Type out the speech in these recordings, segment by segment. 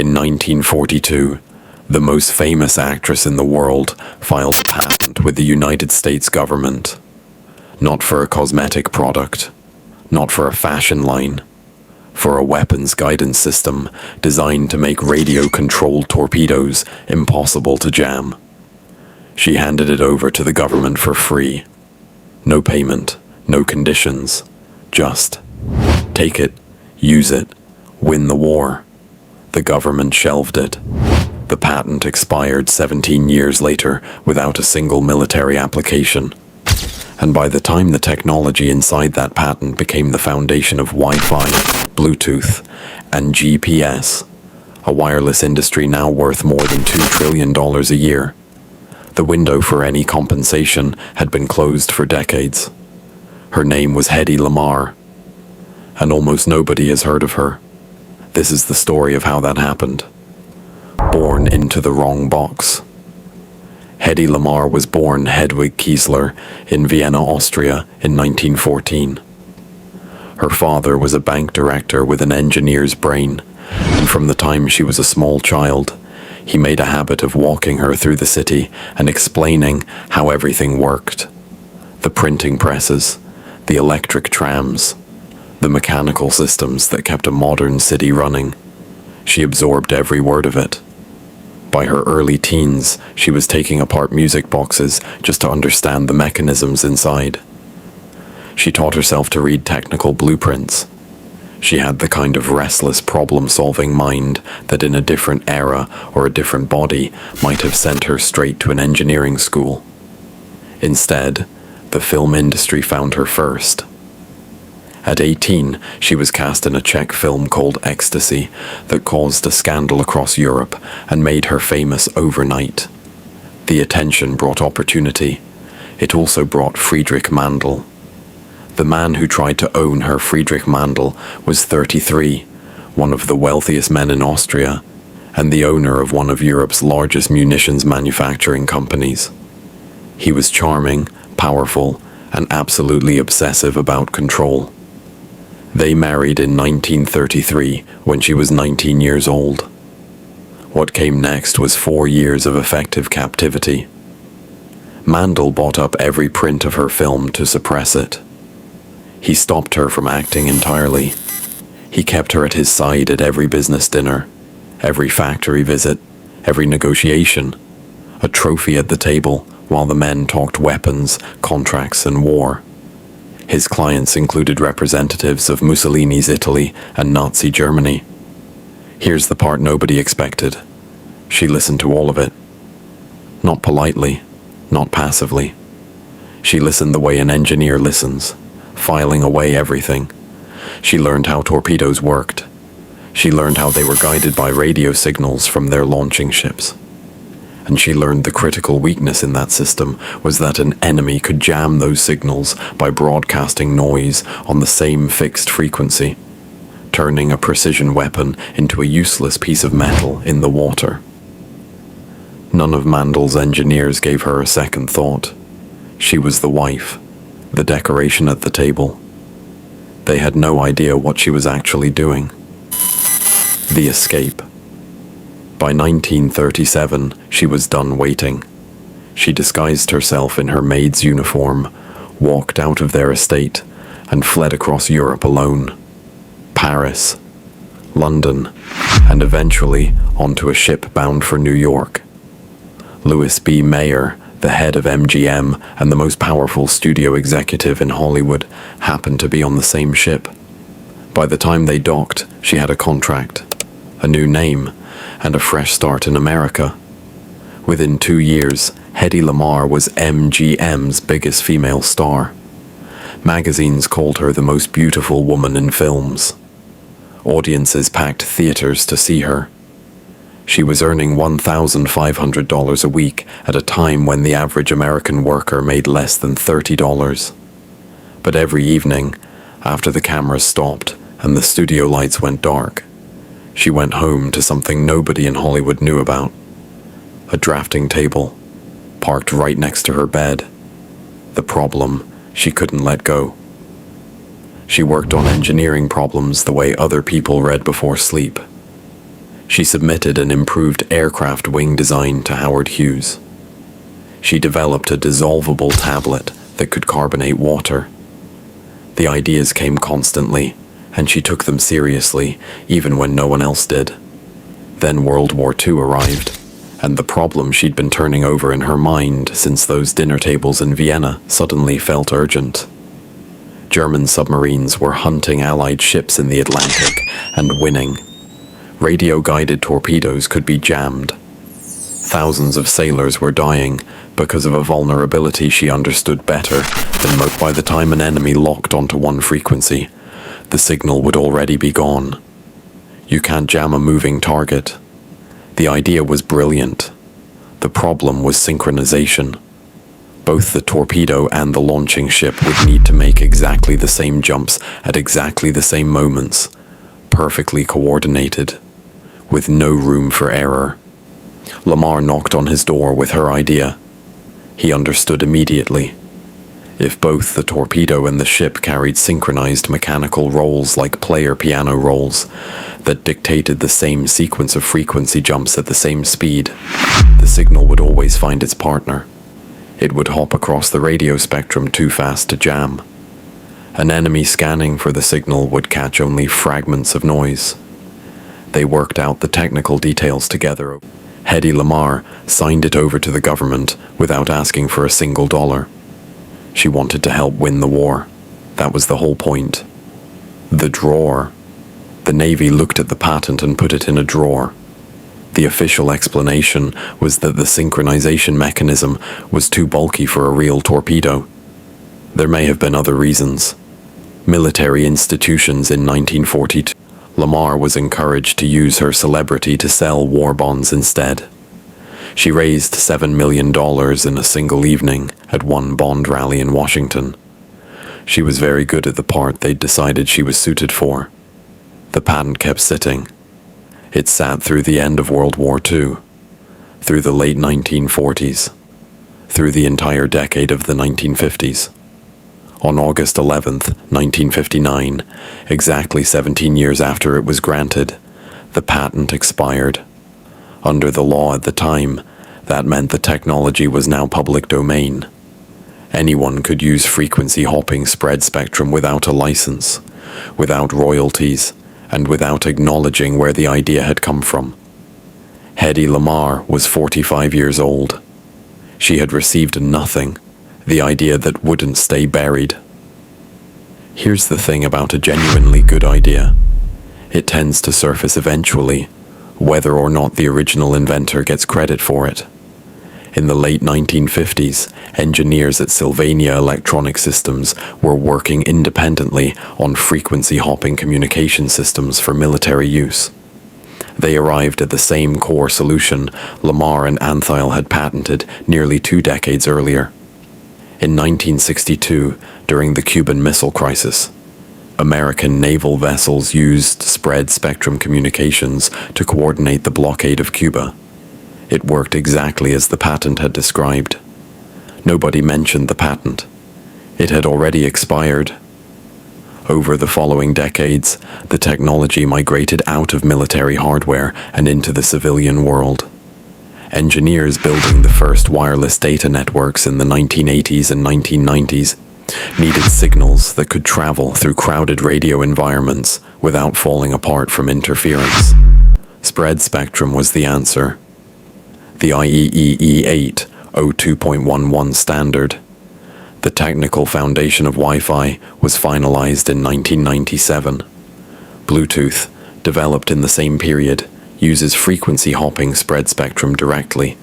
In 1942, the most famous actress in the world filed a patent with the United States government. Not for a cosmetic product, not for a fashion line, for a weapons guidance system designed to make radio-controlled torpedoes impossible to jam. She handed it over to the government for free. No payment, no conditions, just take it, use it, win the war. The government shelved it. The patent expired 17 years later without a single military application. And by the time the technology inside that patent became the foundation of Wi-Fi, Bluetooth, and GPS, a wireless industry now worth more than $2 trillion a year, the window for any compensation had been closed for decades. Her name was Hedy Lamarr, and almost nobody has heard of her. This is the story of how that happened. Born into the wrong box. Hedy Lamarr was born Hedwig Kiesler in Vienna, Austria in 1914. Her father was a bank director with an engineer's brain, and from the time she was a small child, he made a habit of walking her through the city and explaining how everything worked. The printing presses, the electric trams, the mechanical systems that kept a modern city running. She absorbed every word of it. By her early teens, she was taking apart music boxes just to understand the mechanisms inside. She taught herself to read technical blueprints. She had the kind of restless problem-solving mind that in a different era or a different body might have sent her straight to an engineering school. Instead, the film industry found her first. At 18, she was cast in a Czech film called Ecstasy that caused a scandal across Europe and made her famous overnight. The attention brought opportunity. It also brought Friedrich Mandl. The man who tried to own her, Friedrich Mandl, was 33, one of the wealthiest men in Austria, and the owner of one of Europe's largest munitions manufacturing companies. He was charming, powerful, and absolutely obsessive about control. They married in 1933 when she was 19 years old. What came next was 4 years of effective captivity. Mandl bought up every print of her film to suppress it. He stopped her from acting entirely. He kept her at his side at every business dinner, every factory visit, every negotiation, a trophy at the table while the men talked weapons, contracts, and war. His clients included representatives of Mussolini's Italy and Nazi Germany. Here's the part nobody expected. She listened to all of it. Not politely, not passively. She listened the way an engineer listens, filing away everything. She learned how torpedoes worked. She learned how they were guided by radio signals from their launching ships. And she learned the critical weakness in that system was that an enemy could jam those signals by broadcasting noise on the same fixed frequency, turning a precision weapon into a useless piece of metal in the water. None of Mandl's engineers gave her a second thought. She was the wife, the decoration at the table. They had no idea what she was actually doing. The escape. By 1937, she was done waiting. She disguised herself in her maid's uniform, walked out of their estate, and fled across Europe alone. Paris, London, and eventually onto a ship bound for New York. Louis B. Mayer, the head of MGM and the most powerful studio executive in Hollywood, happened to be on the same ship. By the time they docked, she had a contract, a new name, and a fresh start in America. Within 2 years, Hedy Lamarr was MGM's biggest female star. Magazines called her the most beautiful woman in films. Audiences packed theaters to see her. She was earning $1,500 a week at a time when the average American worker made less than $30. But every evening, after the cameras stopped and the studio lights went dark, she went home to something nobody in Hollywood knew about. A drafting table, parked right next to her bed. The problem she couldn't let go. She worked on engineering problems the way other people read before sleep. She submitted an improved aircraft wing design to Howard Hughes. She developed a dissolvable tablet that could carbonate water. The ideas came constantly, and she took them seriously, even when no one else did. Then World War II arrived, and the problem she'd been turning over in her mind since those dinner tables in Vienna suddenly felt urgent. German submarines were hunting Allied ships in the Atlantic and winning. Radio-guided torpedoes could be jammed. Thousands of sailors were dying because of a vulnerability she understood better than most. By the time an enemy locked onto one frequency, the signal would already be gone. You can't jam a moving target. The idea was brilliant. The problem was synchronization. Both the torpedo and the launching ship would need to make exactly the same jumps at exactly the same moments, perfectly coordinated, with no room for error. Lamarr knocked on his door with her idea. He understood immediately. If both the torpedo and the ship carried synchronized mechanical rolls like player piano rolls that dictated the same sequence of frequency jumps at the same speed, the signal would always find its partner. It would hop across the radio spectrum too fast to jam. An enemy scanning for the signal would catch only fragments of noise. They worked out the technical details together. Hedy Lamarr signed it over to the government without asking for a single dollar. She wanted to help win the war. That was the whole point. The drawer. The Navy looked at the patent and put it in a drawer. The official explanation was that the synchronization mechanism was too bulky for a real torpedo. There may have been other reasons. Military institutions in 1942. Lamarr was encouraged to use her celebrity to sell war bonds instead. She raised $7 million in a single evening at one bond rally in Washington. She was very good at the part they'd decided she was suited for. The patent kept sitting. It sat through the end of World War II, through the late 1940s, through the entire decade of the 1950s. On August 11th, 1959, exactly 17 years after it was granted, the patent expired. Under the law at the time, that meant the technology was now public domain. Anyone could use frequency-hopping spread spectrum without a license, without royalties, and without acknowledging where the idea had come from. Hedy Lamarr was 45 years old. She had received nothing, the idea that wouldn't stay buried. Here's the thing about a genuinely good idea. It tends to surface eventually, whether or not the original inventor gets credit for it. In the late 1950s, engineers at Sylvania Electronic Systems were working independently on frequency-hopping communication systems for military use. They arrived at the same core solution Lamarr and Antheil had patented nearly 2 decades earlier. In 1962, during the Cuban Missile Crisis, American naval vessels used spread-spectrum communications to coordinate the blockade of Cuba. It worked exactly as the patent had described. Nobody mentioned the patent. It had already expired. Over the following decades, the technology migrated out of military hardware and into the civilian world. Engineers building the first wireless data networks in the 1980s and 1990s needed signals that could travel through crowded radio environments without falling apart from interference. Spread spectrum was the answer. The IEEE 802.11 standard, the technical foundation of Wi-Fi, was finalized in 1997. Bluetooth, developed in the same period, uses frequency-hopping spread spectrum directly,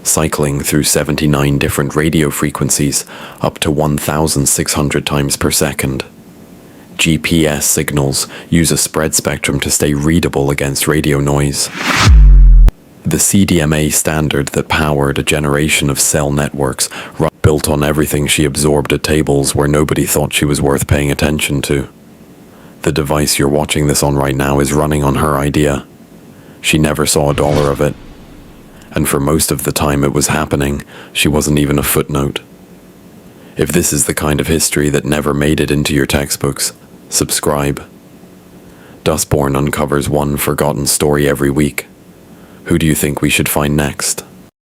cycling through 79 different radio frequencies up to 1,600 times per second. GPS signals use a spread spectrum to stay readable against radio noise. The CDMA standard that powered a generation of cell networks built on everything she absorbed at tables where nobody thought she was worth paying attention to. The device you're watching this on right now is running on her idea. She never saw a dollar of it. And for most of the time it was happening, she wasn't even a footnote. If this is the kind of history that never made it into your textbooks, subscribe. Dustborn uncovers one forgotten story every week. Who do you think we should find next?